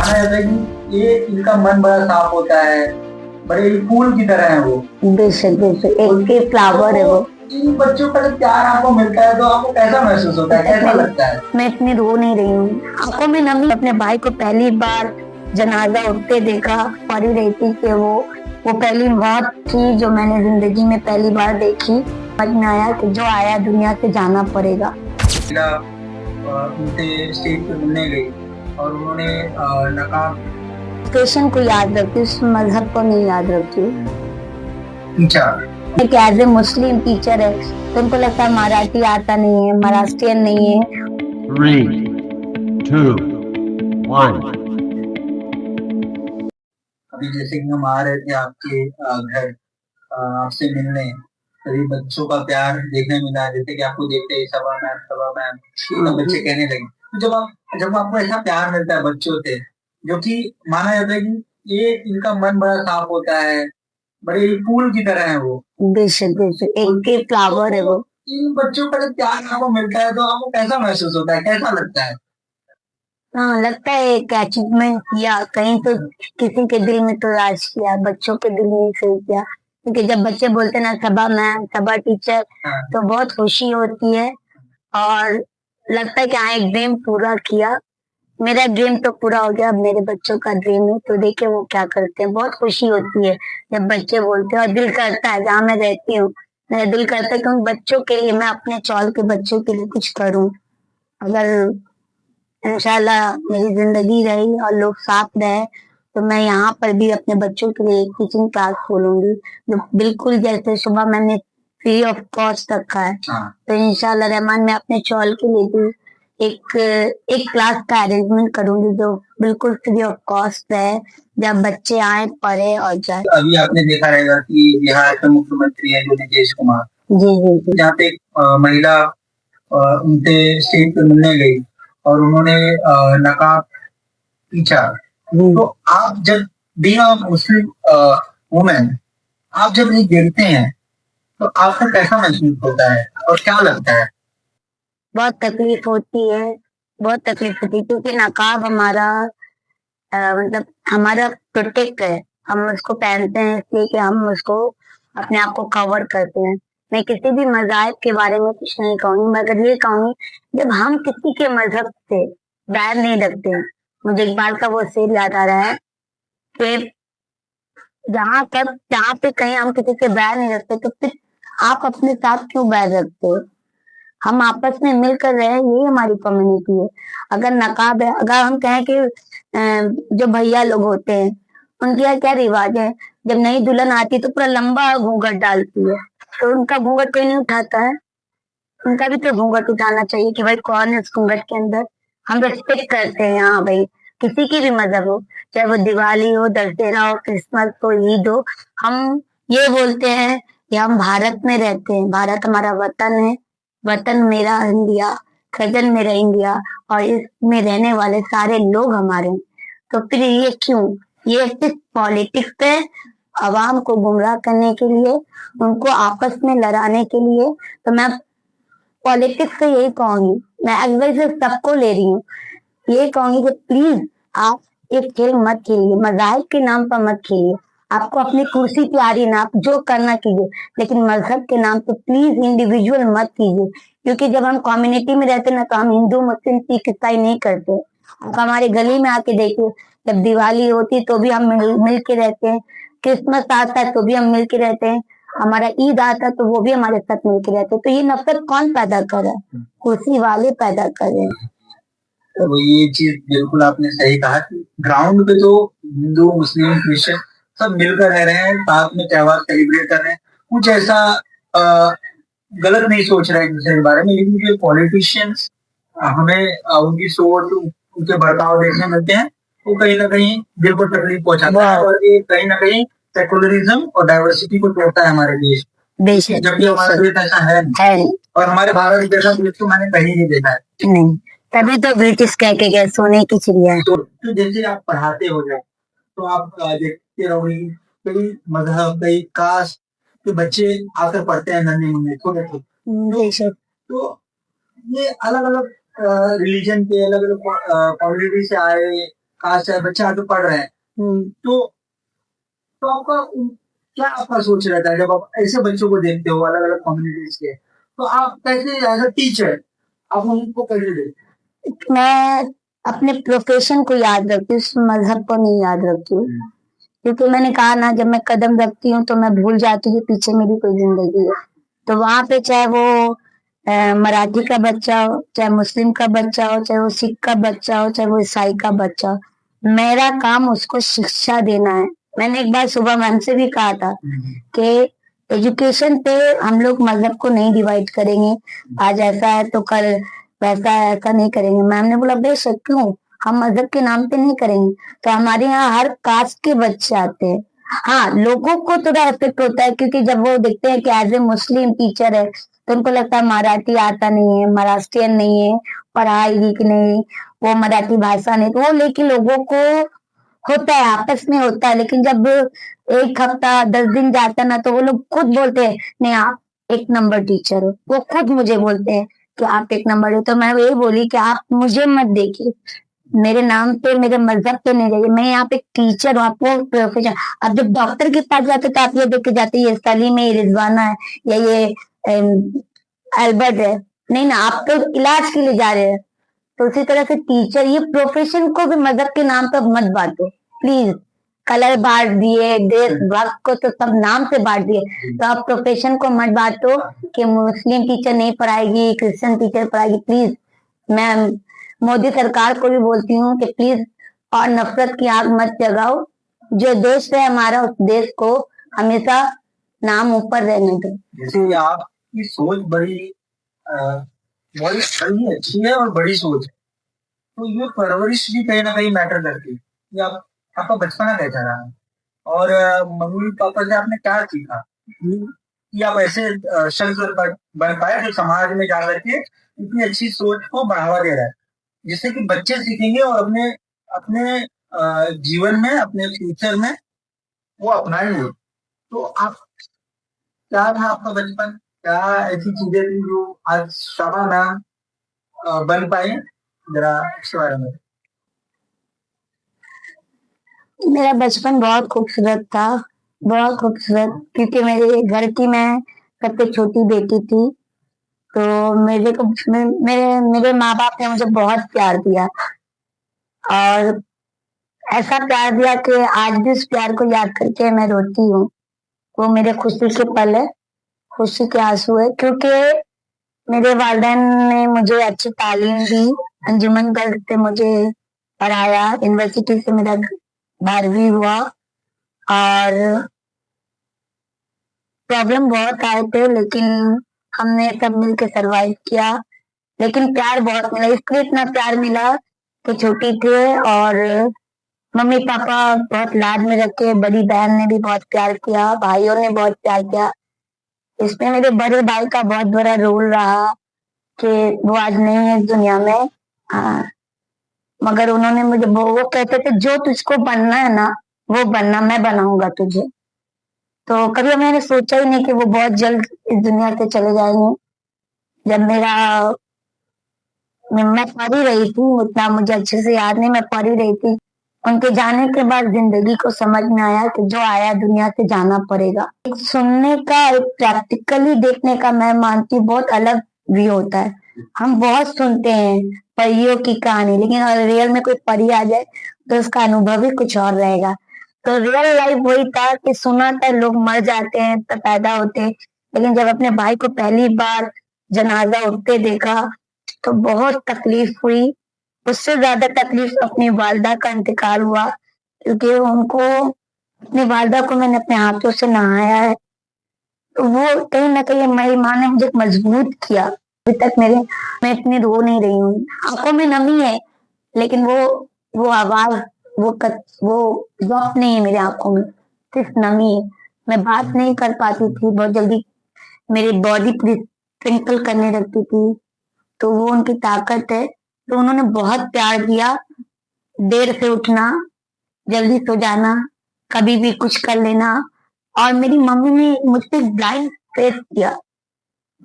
माना जाता है कि ये इनका मन बड़ा साफ होता है, बड़े फूल की तरह है वो। बेशक बेशक एक के फ्लावर है वो। इन बच्चों का जब प्यार आपको मिलता है तो आपको कैसा महसूस होता है, कैसा लगता है? मैं इतनी रो नहीं रही हूँ, आंखों में नमी। अपने भाई को पहली बार जनाजा उठते देखा, पड़ी रही थी कि वो पहली मौत थी जो मैंने जिंदगी में पहली बार देखी। समझ में आया कि जो आया दुनिया से जाना पड़ेगा। उनसे स्टेज पे मिलने गई और उन्होंने नकाब स्टेशन को याद रखती, उस मजहब को नहीं याद रखती। Teacher as a Muslim teacher है तो उनको लगता है मराठी आता नहीं है, महाराष्ट्रियन नहीं है। 3, 2, 1 अभी जैसे कि हम आ रहे थे आपके घर आपसे मिलने, सभी बच्चों का प्यार देखने मिला, जैसे कि आपको देखते ही सबा मैम तो बच्चे कहने लगे। तो जब आपको ऐसा प्यार मिलता है बच्चों से, जो कि माना जाता है कि ये इनका मन बड़ा साफ होता है, बड़े फूल की तरह है वो। बेशक बेशक एक के फ्लावर है वो। इन बच्चों का जब प्यार आपको मिलता है तो आपको कैसा महसूस होता है, कैसा लगता है? हाँ, लगता है एक अचीवमेंट किया, कहीं तो किसी के दिल में तो राज किया, बच्चों के दिल में सही किया। क्योंकि जब बच्चे बोलते ना सबा मैम सबा टीचर तो बहुत खुशी होती है और लगता है कि हाँ एक ड्रीम पूरा किया। मेरा ड्रीम तो पूरा हो गया, अब मेरे बच्चों का ड्रीम है तो देखिए वो क्या करते हैं। बहुत खुशी होती है जब बच्चे बोलते हैं और दिल करता है, जहाँ मैं रहती हूँ मेरा दिल करता है कि उन बच्चों के लिए, मैं अपने चौल के बच्चों के लिए कुछ करूँ। अगर इंशाल्लाह मेरी जिंदगी रही और लोग साथ रहे तो मैं यहाँ पर भी अपने बच्चों के लिए टीचिंग क्लास खोलूंगी, जो बिल्कुल जैसे सुबह मैंने फ्री ऑफ कॉस्ट रखा है। तो इंशाल्लाह रहमान मैं अपने चौल के लिए भी एक क्लास का अरेंजमेंट करूंगी जो बिल्कुल फ्री ऑफ कॉस्ट है, जब बच्चे आए पढ़े और जाए। अभी आपने देखा रहेगा कि बिहार के मुख्यमंत्री है जो नीतीश कुमार, जी जी जी। जहाँ पे एक महिला उनसे स्टेज पे मिलने गई और उन्होंने नकाब पीछा। तो आप जब बीइंग अ मुस्लिम वुमेन, आप जब ये देखते हैं तो आपको कैसा महसूस होता है और क्या लगता है? बहुत तकलीफ होती है, बहुत तकलीफ होती है क्योंकि नकाब हमारा मतलब हमारा प्रोटेक्ट है। हम उसको पहनते हैं इसलिए कि हम उसको अपने आप को कवर करते हैं। मैं किसी भी मज़हब के बारे में कुछ नहीं कहूंगी, मगर ये कहूंगी जब हम किसी के मजहब से बैर नहीं रखते हैं। मुझे इकबाल का वो शेर याद आ रहा है कि जहाँ पे कहीं हम किसी से बैर नहीं रखते तो फिर आप अपने साथ क्यों बैर रखते हो। हम आपस में मिलकर रहे, यही हमारी कम्युनिटी है। अगर नकाब है, अगर हम कहें कि जो भैया लोग होते हैं उनके यहाँ क्या रिवाज है, जब नई दुल्हन आती है तो पूरा लंबा घूंघट डालती है, तो उनका घूंघट कोई नहीं उठाता है। उनका भी तो घूंघट उठाना चाहिए कि भाई कौन है उस घूंघट के अंदर। हम रेस्पेक्ट करते हैं, हाँ भाई किसी की भी मजहब हो, चाहे वो दिवाली हो, दशहरा हो, क्रिसमस हो, ईद हो, हम ये बोलते हैं कि हम भारत में रहते हैं, भारत हमारा वतन है, वतन मेरा इंडिया, कजन मेरा इंडिया, और इसमें रहने वाले सारे लोग हमारे हैं। तो फिर ये क्यों, ये सिर्फ पॉलिटिक्स है, आवाम को गुमराह करने के लिए, उनको आपस में लड़ाने के लिए। तो मैं पॉलिटिक्स से यही कहूंगी, मैं एडवाइस सबको ले रही हूँ, ये कहूंगी कि प्लीज आप एक खेल मत खेलिए, मजाहिब के नाम पर मत खेलिए। आपको अपनी कुर्सी प्यारी ना, आप जो करना कीजिए, लेकिन मजहब के नाम पे प्लीज इंडिविजुअल मत कीजिए। क्योंकि जब हम कम्युनिटी में रहते ना तो हम हिंदू मुस्लिम सिख ईसाई नहीं करते। आप हमारे गली में आके देखिए, जब दिवाली होती तो भी हम मिल के रहते हैं, क्रिसमस आता है तो भी हम मिल के रहते हैं, हमारा ईद आता है तो वो भी हमारे साथ मिल के रहते हैं। तो ये नफरत कौन पैदा कर रहा है, कुर्सी वाले पैदा कर रहे हैं। तो ये चीज बिल्कुल आपने सही कहा कि ग्राउंड पे तो हिंदू मुस्लिम क्रिश्चियन सब मिलकर रह रहे हैं, साथ में त्योहार सेलिब्रेट कर रहे हैं, कुछ ऐसा गलत नहीं सोच रहे हैं एक दूसरे के बारे में। लेकिन जो पॉलिटिशियंस हमें उनकी सोच उनके बर्ताव देखने मिलते हैं, वो कहीं ना कहीं दिल को तकलीफ पहुंचाता है और ये कहीं ना कहीं सेकुलरिज्म और डाइवर्सिटी को तोड़ता है हमारे देश, जबकि हमारा देश ऐसा है नहीं। और हमारे भारत जैसा देश तो मैंने कहीं नहीं देखा है। नहीं, तभी तो ब्रिटिश कह के गए सोने की चिड़िया है। तो जैसे आप पढ़ाते हो जाए तो आप देखते रहोगे कई मजहब कई कास्ट के बच्चे आकर पढ़ते हैं नन्हे मुन्ने छोटे छोटे। तो ये अलग अलग रिलीजन के अलग अलग कम्युनिटी से आए कास्ट है, बच्चे आगे पढ़ रहे हैं, तो आपका क्या आपका सोच रहता है जब आप ऐसे बच्चों को देखते हो अलग अलग कम्युनिटीज के, तो आप कैसे एज अ टीचर आप उनको कैसे देखते मैं अपने प्रोफेशन को याद रखती हूँ, उस मजहब को नहीं याद रखती हूँ। हो? क्योंकि मैंने कहा ना, जब मैं कदम रखती हूँ तो मैं भूल जाती हूँ कि पीछे मेरी कोई जिंदगी है। तो वहां पे चाहे वो मराठी का बच्चा हो, चाहे मुस्लिम का बच्चा हो, चाहे वो सिख का बच्चा हो, चाहे वो ईसाई का बच्चा हो, मेरा काम उसको शिक्षा देना है। मैंने एक बार सुबह मैम से भी कहा था कि एजुकेशन पे हम लोग मजहब को नहीं डिवाइड करेंगे, आज ऐसा है तो कल वैसा है, ऐसा नहीं करेंगे। मैम ने बोला बेशक, क्यों, हम मजहब के नाम पे नहीं करेंगे। तो हमारे यहाँ हर कास्ट के बच्चे आते हैं। हाँ, लोगों को थोड़ा इफेक्ट होता है, क्योंकि जब वो देखते हैं कि एज ए मुस्लिम टीचर है तो उनको लगता है मराठी आता नहीं है, महाराष्ट्रियन नहीं है, पढ़ाई लिख नहीं, वो मराठी भाषा नहीं, तो वो लेकिन लोगों को होता है, आपस में होता है। लेकिन जब एक हफ्ता 10 दिन जाता ना, तो वो लोग खुद बोलते हैं नहीं आप एक नंबर टीचर हो। वो खुद मुझे बोलते हैं कि आप एक नंबर हो। तो मैं वही बोली कि आप मुझे मत देखिए, मेरे नाम पे, मेरे मजहब पे नहीं जाइए, मैं यहाँ पे टीचर हूँ, आपको प्रोफेशन। अब जब डॉक्टर के पास जाते तो आप ये देख के जाते ये सलीम है, ये रिजवाना है, या ये अल्बर्ट है। नहीं ना, आप तो इलाज के लिए जा रहे हैं। तो उसी तरह से टीचर, ये प्रोफेशन को भी मजहब के नाम पर मत बांटो प्लीज। कलर बांट दिए, देशभक्त को तो सब नाम से बांट दिए, तो आप प्रोफेशन को मत बांटो कि मुस्लिम टीचर नहीं पढ़ाएगी, क्रिश्चियन टीचर पढ़ाएगी। प्लीज, मैं मोदी सरकार को भी बोलती हूँ कि प्लीज और नफरत की आग मत जगाओ। जो देश है हमारा, उस देश को हमेशा नाम ऊपर रहने दो। जैसे कि आपकी सोच बड़ी बड़ी अच्छी है और बड़ी सोच है, तो ये परवरिश भी कहीं ना कहीं मैटर करती है कि आपका बचपना कैसा रहा, और मम्मी पापा से आपने क्या सीखा कि आप ऐसे शख्स बन पाए जो समाज में जा करके इतनी अच्छी सोच को बढ़ावा दे रहा है, जिससे कि बच्चे सीखेंगे और अपने अपने जीवन में, अपने फ्यूचर में वो अपनाएंगे। तो आप, क्या था आपका बचपन, क्या ऐसी चीजें थी जो आज शबा मैम बन पाए, जरा इसके बारे में। मेरा बचपन बहुत खूबसूरत था, बहुत खूबसूरत, क्योंकि मेरे घर की मैं सबसे छोटी बेटी थी। तो मेरे को मेरे मेरे माँ बाप ने मुझे बहुत प्यार दिया, और ऐसा प्यार दिया कि आज भी उस प्यार को याद करके मैं रोती हूँ। वो मेरे खुशी के पल है, खुशी के आंसू है, क्योंकि मेरे वालिदैन ने मुझे अच्छी तालीम दी, अंजुमन गर्ग से मुझे पढ़ाया, यूनिवर्सिटी से मेरा 12वीं हुआ, और प्रॉब्लम बहुत आए थे लेकिन हमने सब मिलके सरवाइव किया। लेकिन प्यार बहुत मिला, इसलिए इतना प्यार मिला कि छोटी थे, और मम्मी पापा बहुत लाड में रखे, बड़ी बहन ने भी बहुत प्यार किया, भाइयों ने बहुत प्यार किया। इसमें मेरे बड़े भाई का बहुत बड़ा रोल रहा कि वो आज नहीं है इस दुनिया में। हाँ, मगर उन्होंने मुझे, वो कहते थे जो तुझको बनना है ना वो बनना, मैं बनाऊंगा तुझे। तो कभी मैंने सोचा ही नहीं कि वो बहुत जल्द इस दुनिया से चले जाएंगे। जब मैं पढ़ ही रही थी, उतना मुझे अच्छे से याद नहीं, मैं पढ़ ही रही थी, उनके जाने के बाद जिंदगी को समझ में आया कि जो आया दुनिया से जाना पड़ेगा। एक सुनने का, एक प्रैक्टिकली देखने का, मैं मानती हूँ बहुत अलग व्यू होता है। हम बहुत सुनते हैं परियों की कहानी, लेकिन अगर रियल में कोई परी आ जाए तो उसका अनुभव ही कुछ और रहेगा। तो रियल लाइफ वही था कि सुना था लोग मर जाते हैं तो पैदा होते हैं, लेकिन जब अपने भाई को पहली बार जनाजा उठते देखा तो बहुत तकलीफ हुई। उससे ज्यादा तकलीफ अपनी वालदा का इंतकाल हुआ, क्योंकि उनको, अपनी वालदा को मैंने अपने हाथों से नहाया है। तो वो कहीं ना कहीं मेरी माँ ने मुझे मजबूत किया। अभी तक मैं इतनी रो नहीं रही हूँ, आंखों में नमी है, लेकिन वो आवाज, वो वक्त नहीं है मेरी आंखों में, सिर्फ नमी है। मैं बात नहीं कर पाती थी, बहुत जल्दी मेरी बॉडी ट्विंकल करने लगती थी, तो वो उनकी ताकत है। तो उन्होंने बहुत प्यार दिया, देर से उठना, जल्दी सो जाना, कभी भी कुछ कर लेना। और मेरी मम्मी ने मुझ पे ब्लाइंड फेथ किया,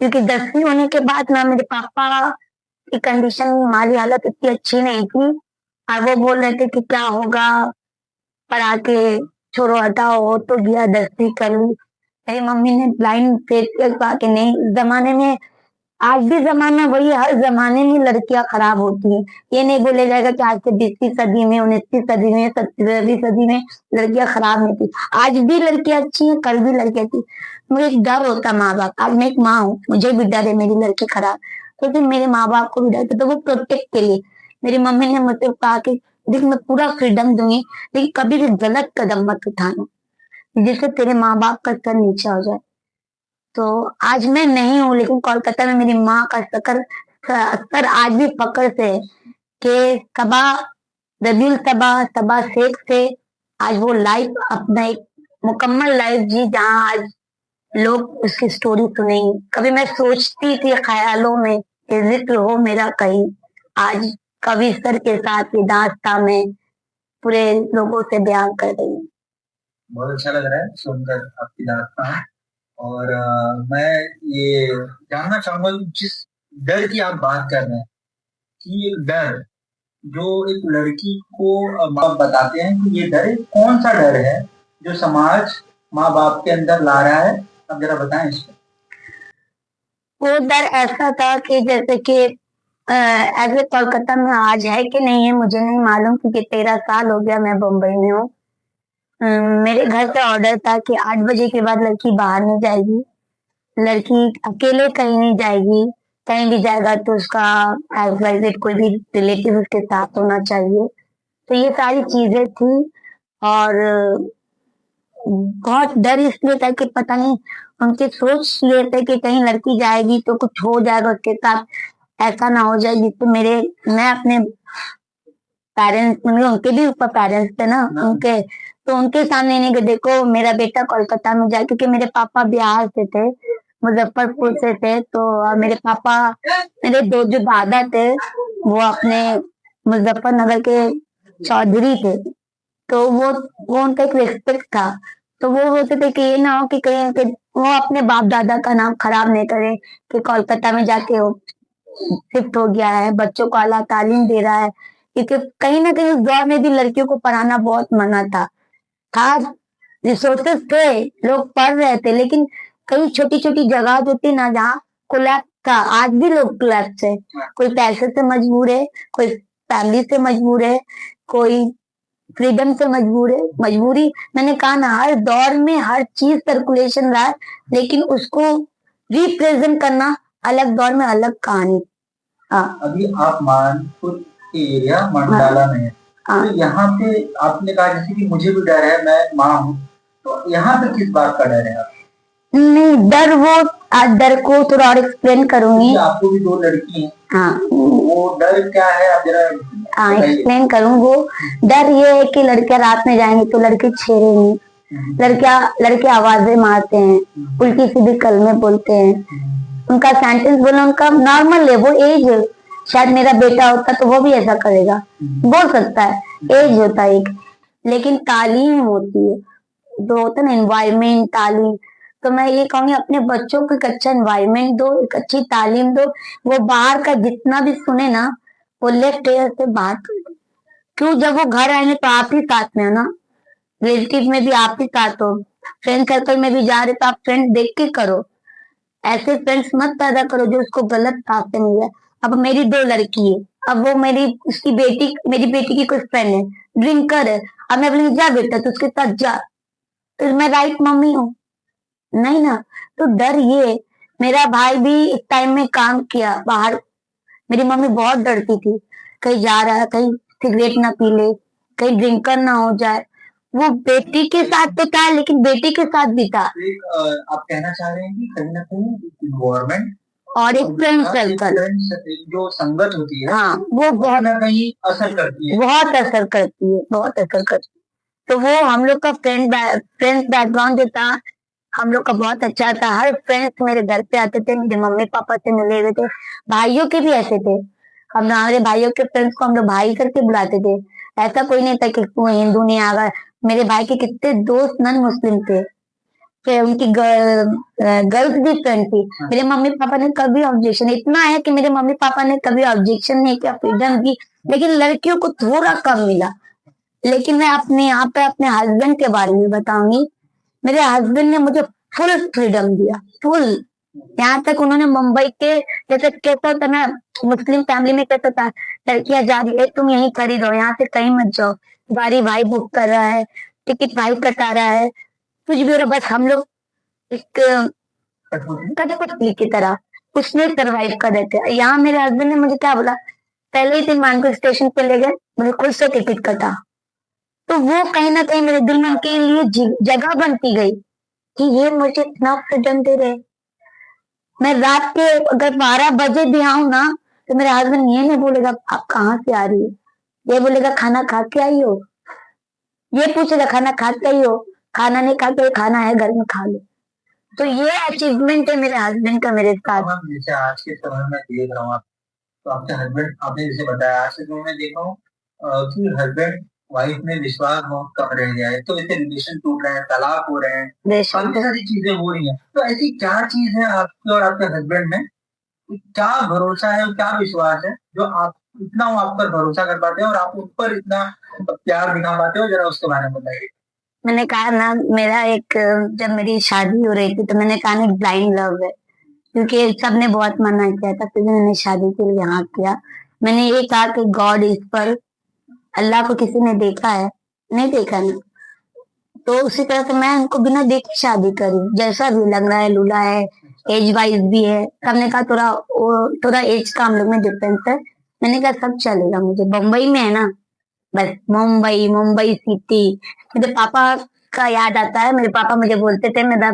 क्योंकि 10वीं होने के बाद ना मेरे पापा की कंडीशन, माली हालत इतनी अच्छी नहीं थी, और वो बोल रहे थे कि क्या होगा, पढ़ा के छोड़ो, हटाओ, हो तो गया, 10वीं कर ली। मेरी मम्मी ने ब्लाइंड फेथ के कहा कि नहीं, इस जमाने में, आज भी जमाना वही है, हर जमाने में लड़कियां खराब होती हैं। ये नहीं बोला जाएगा कि आज के 20वीं सदी में, 19वीं सदी में, 17वीं सदी में लड़कियां खराब नहीं थी। आज भी लड़कियां अच्छी हैं, कल भी लड़कियां थी। मुझे एक डर होता माँ बाप, आज मैं एक माँ हूँ, मुझे भी डर है मेरी लड़की खराब, तो फिर मेरे माँ बाप को भी डर था, तो वो प्रोटेक्ट के लिए मेरी मम्मी ने मुझसे कहा कि देख, मैं पूरा फ्रीडम दूंगी, लेकिन कभी भी गलत कदम मत उठाना जिससे तेरे माँ बाप का सर नीचा हो जाए। तो आज मैं नहीं हूँ, लेकिन कोलकाता में मेरी माँ का सर आज भी फक्र से है कि सबा, रबील सबा, सबा शेख से आज वो लाइफ, अपना एक मुकम्मल लाइफ जी, जहाँ आज लोग उसकी स्टोरी सुनेंगे। कभी मैं सोचती थी ख्यालों में कि जिक्र हो मेरा कहीं, आज कवि सर के साथ ये दास्तां में पूरे लोगों से बयान कर रही हूँ। बहुत अच्छा लग रहा है सुनकर आपकी दास्तान। और मैं ये जानना चाहूंगा कि जिस डर की आप बात कर रहे हैं, कि ये डर जो एक लड़की को माँ बाप बताते हैं कि ये डर एक कौन सा डर है जो समाज माँ बाप के अंदर ला रहा है, आप जरा बताएं इसको। वो डर ऐसा था कि जैसे कि ऐसे कोलकाता में आज है कि नहीं है मुझे नहीं मालूम, क्योंकि 13 साल हो गया मैं बम्बई में हूँ। मेरे घर से ऑर्डर था कि 8 बजे के बाद लड़की बाहर नहीं जाएगी, लड़की अकेले कहीं नहीं जाएगी, कहीं भी जाएगा तो उसका एडवाइजेड कोई भी रिलेटिव उसके साथ होना चाहिए। तो ये सारी चीजें थी, और बहुत डर इसलिए था कि पता नहीं, उनके सोच ये थे कि कहीं लड़की जाएगी तो कुछ हो जाएगा उसके साथ, ऐसा ना हो जाए जिससे मैं अपने पेरेंट्स, मतलब उनके भी ऊपर पेरेंट्स थे ना उनके, तो उनके सामने नहीं कि देखो मेरा बेटा कोलकाता में जाए, क्योंकि मेरे पापा बिहार से थे, मुजफ्फरपुर से थे। तो मेरे पापा, मेरे दो जो दादा थे वो अपने मुजफ्फरनगर के चौधरी थे, तो वो उनका एक रिस्पेक्ट था। तो वो होते थे कि ये ना हो कि कहीं कि वो अपने बाप दादा का नाम खराब नहीं करे कि कोलकाता में जाके वो शिफ्ट हो गया है, बच्चों को आला तालीम दे रहा है, क्योंकि कहीं ना कहीं उस दौर में भी लड़कियों को पढ़ाना बहुत मना था। रिसोर्सेस थे, लोग पढ़ रहे थे, लेकिन कई छोटी छोटी जगह जो थी ना जहाँ कोलैप्स था, आज भी लोग कोलैप्स है। कोई पैसे से मजबूर है, कोई फैमिली से मजबूर है, कोई फ्रीडम से मजबूर है। मजबूरी, मैंने कहा ना, हर दौर में हर चीज सर्कुलेशन रहा है, लेकिन उसको रिप्रेजेंट करना अलग दौर में अलग कहानी। हाँ, अभी आप मानपुर के एरिया मंडाला में है, हाँ। तो यहाँ पे आपने कहा जैसे कि मुझे भी डर है, मैं माँ हूँ, तो यहाँ पे किस बात का डर है आप? नहीं, डर वो, आज डर को थोड़ा और एक्सप्लेन करूंगी। क्योंकि आपको भी 2 लड़की हैं, हाँ, वो डर क्या है आप जरा हाँ बताइए। एक्सप्लेन करूँ। वो डर ये है कि लड़कियां रात में जाएंगी तो लड़के छेड़ेंगी, लड़के आवाजें मारते हैं, उल्टी सीधी कलमे बोलते हैं, उनका सेंटेंस बोलना उनका नॉर्मल है, वो एज है। शायद मेरा बेटा होता तो वो भी ऐसा करेगा, बोल सकता है, एज होता है एक। लेकिन तालीम होती है, जो होता है ना एनवायरमेंट, तालीम। तो मैं ये कहूंगी अपने बच्चों को एक अच्छा एनवायरमेंट दो, एक अच्छी तालीम दो। वो बाहर का जितना भी सुने ना, वो लेफ्ट ईयर से बात करो। क्यों, जब वो घर आएंगे तो आप ही साथ में हो ना, रिलेटिव में भी आप ही साथ हो, फ्रेंड सर्कल में भी जा रहे तो आप फ्रेंड देख के करो। ऐसे फ्रेंड्स मत पैदा करो जो उसको गलत रास्ते में जाए। अब मेरी 2 लड़की है, अब वो उसकी बेटी, मेरी बेटी की कुछ फ्रेंड है, ड्रिंकर है, अब मैं बोली जा बेटा तो उसके साथ जा, तो मैं राइट मम्मी हूँ? नहीं ना। तो डर ये, मेरा भाई भी इस टाइम में काम किया बाहर, मेरी मम्मी बहुत डरती थी, कहीं जा रहा है कहीं सिगरेट ना पी ले, कहीं ड्रिंकर ना हो जाए। वो बेटी के साथ तो था, लेकिन बेटी के साथ भी था। एक आप कहना चाह रहे हैं कि कहीं ना कहीं इन्वायरमेंट और एक फ्रेंड सर्कल, जो संगत होती है, हाँ, वो बहुत ना कहीं असर करती है, बहुत असर करती है, बहुत असर करती है। तो वो हम लोग का फ्रेंड्स बैकग्राउंड जो था, हम लोग का बहुत अच्छा था। हर फ्रेंड्स मेरे घर पे आते थे, मेरे मम्मी पापा से मिले हुए थे। भाइयों के भी ऐसे थे, हमारे भाइयों के फ्रेंड्स को हम लोग भाई करके बुलाते थे। ऐसा कोई नहीं था कि तू हिंदू नहीं आ गया। मेरे भाई के कितने दोस्त नन मुस्लिम थे, फिर उनकी गर्ल्स भी फ्रेंड थी। मेरे मम्मी पापा ने कभी ऑब्जेक्शन, इतना है कि मेरे मम्मी पापा ने कभी ऑब्जेक्शन नहीं किया, फ्रीडम दी, लेकिन लड़कियों को थोड़ा कम मिला। लेकिन मैं अपने यहाँ पे अपने हस्बैंड के बारे में बताऊंगी। मेरे हस्बैंड ने मुझे फुल फ्रीडम दिया, फुल। यहाँ तक उन्होंने मुंबई के, जैसे कहता था ना मुस्लिम फैमिली में, कहता था लड़कियां जा रही है तुम यहीं खड़ी रहो, यहाँ से कहीं मत जाओ, गाड़ी भाई बुक कर रहा है, टिकट भाई कटा रहा है, कुछ भी हो रहा, बस हम लोग एक कठपुतली की तरह उसमें सरवाइव कर रहे थे। यहाँ मेरे हस्बैंड ने मुझे क्या बोला, पहले ही दिन मानपुर स्टेशन पे ले गए, मुझे खुद से टिकट कटा। तो वो कहीं ना कहीं मेरे दिल में उनके लिए जगह बनती गई कि ये मुझे इतना फ्रीडम दे रहे। मैं रात के अगर 12 बजे भी आऊं ना, तो मेरे हस्बैंड ये नहीं बोलेगा आप कहाँ से आ रही हो, ये बोलेगा खाना खा के आई हो, ये पूछेगा खाना खा के आई हो, खाना नहीं खा के, खाना है घर में खा लो। तो ये अचीवमेंट है मेरे हस्बैंड का मेरे साथ। मैम जैसे आज के समय में देख रहा हूँ, तो आपके हस्बैंड, आपने जैसे बताया, आज के समय में देखा हूँ कि हस्बैंड वाइफ में विश्वास बहुत कम रह गया है, तो ऐसे रिलेशन टूट रहे हैं, तलाक हो रहे हैं, काफी सारी चीजें हो रही हैं। तो ऐसी क्या चीज है आपके और आपके हस्बैंड में, क्या भरोसा है और क्या विश्वास है जो आप इतना वो आप पर भरोसा कर पाते हैं और आप उस पर इतना प्यार दिखा पाते हो, जरा उसके बारे में बताइए। मैंने कहा ना, मेरा एक, जब मेरी शादी हो रही थी तो मैंने कहा ना ब्लाइंड लव है, क्योंकि सबने बहुत मना किया था, फिर मैंने शादी के लिए हाँ किया। मैंने ये कहा कि गॉड इज पर, अल्लाह को किसी ने देखा है, नहीं देखा ना, तो उसी तरह से मैं उनको बिना देखे शादी करी, जैसा भी लग रहा है, लूला है, एज वाइज भी है। सबने कहा थोड़ा एज का हम लोग में डिफरेंस है। मैंने कहा सब चलेगा, मुझे बम्बई में है ना, बस मुंबई, मुंबई सिटी। मेरे पापा का याद आता है, मेरे पापा मुझे बोलते थे, मेरा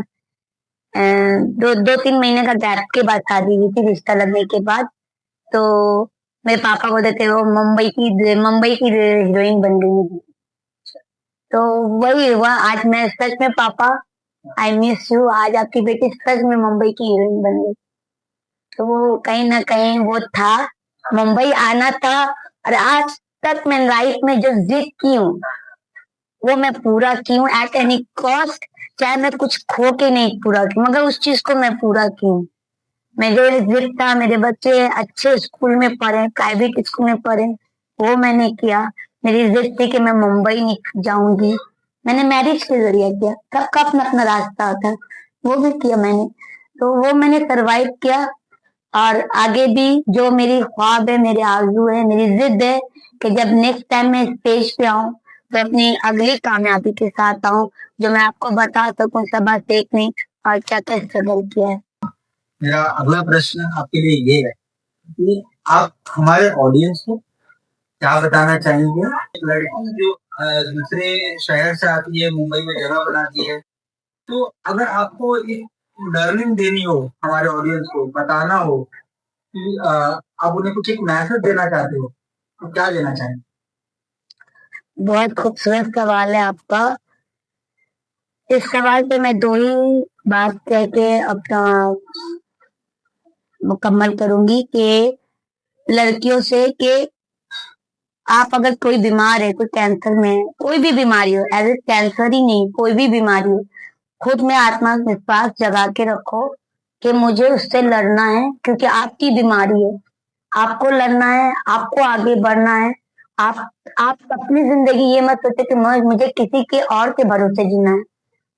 2-3 महीने का गैप के बाद शादी हुई थी, रिश्ता लगने के बाद। तो मेरे पापा बोलते थे वो मुंबई की हीरोइन बन गई है। तो वही हुआ, आज मैं सच में पापा, आई मिस यू, आज आपकी बेटी सच में मुंबई की हीरोइन बन गई। तो वो कहीं ना कहीं वो था, मुंबई आना था। और आज तक मैं लाइफ में जो जिद की हूँ वो मैं पूरा की हूँ, एट एनी कॉस्ट, चाहे मैं कुछ खो के नहीं पूरा की, मगर उस चीज को मैं पूरा की हूँ। मेरे जिद था मेरे बच्चे अच्छे स्कूल में पढ़े, प्राइवेट स्कूल में पढ़े, वो मैंने किया। मेरी जिद थी कि मैं मुंबई नहीं जाऊंगी, मैंने मैरिज के जरिए किया, सबका अपना अपना रास्ता होता है, वो भी किया मैंने। तो वो मैंने सरवाइव किया। और आगे भी जो मेरी ख्वाब है, मेरे आरज़ू है, मेरी जिद है कि जब नेक्स्ट टाइम मैं स्टेज पे आऊं तो अपनी अगली कामयाबी के साथ आऊं, जो मैं आपको बता सकूं सब टेक्निक और क्या क्या स्ट्रगल किया है। मेरा अगला प्रश्न आपके लिए ये है कि आप हमारे ऑडियंस को क्या बताना चाहेंगे। एक लड़की जो दूसरे शहर से आती है, मुंबई में जगह बनाती है, तो अगर आपको एक लर्निंग देनी हो, हमारे ऑडियंस को बताना हो कि आप उन्हें कुछ एक मैसेज देना चाहते हो, तो क्या देना चाहेंगे। बहुत खूबसूरत सवाल है आपका। इस सवाल पे मैं 2 ही बात कह के अपना मुकम्मल करूंगी कि लड़कियों से कि आप अगर कोई बीमार है, कोई कैंसर में है, कोई भी बीमारी हो, एज ए कैंसर ही नहीं, कोई भी बीमारी हो, खुद में आत्मविश्वास जगा के रखो कि मुझे उससे लड़ना है, क्योंकि आपकी बीमारी है, आपको लड़ना है, आपको आगे बढ़ना है। आप अपनी जिंदगी ये मत सोचे कि मुझे किसी के और के भरोसे जीना है।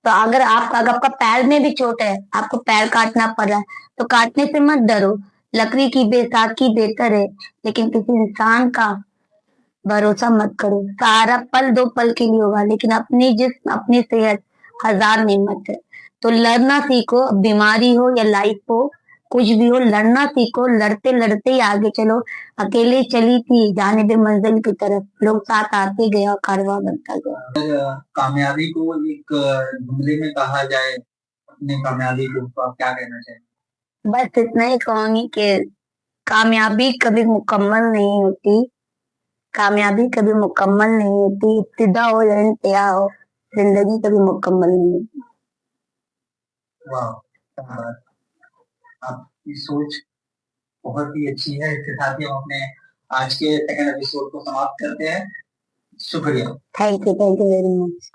तो अगर आपका पैर में भी चोट है, आपको पैर काटना पड़ रहा है, तो काटने से मत डरो, लकड़ी की बेसाखी बेहतर है, लेकिन किसी इंसान का भरोसा मत करो। सारा पल 2 पल के लिए होगा, लेकिन अपनी जिस्म, अपनी सेहत 1000 नेमत है। तो लड़ना सीखो, बीमारी हो या लाइफ हो, कुछ भी हो, लड़ना सीखो, लड़ते लड़ते ही आगे चलो। अकेले चली थी जाने भी मंजिल की तरफ, लोग साथ आते गए और कारवां बनता गया। कामयाबी को एक जुमले में कहा जाए, अपनी कामयाबी को, तो आप क्या कहना चाहेंगे। बस इतना ही कहूंगी कि कामयाबी कभी मुकम्मल नहीं होती, कामयाबी कभी मुकम्मल नहीं होती, इब्तिदा हो या इंतहा हो, जिंदगी कभी मुकम्मल नहीं होती। वाह, क्या बात। आपकी सोच बहुत ही अच्छी है। इसके साथ ही हम अपने आज के सेकंड एपिसोड को समाप्त करते हैं। शुक्रिया। Thank you very much.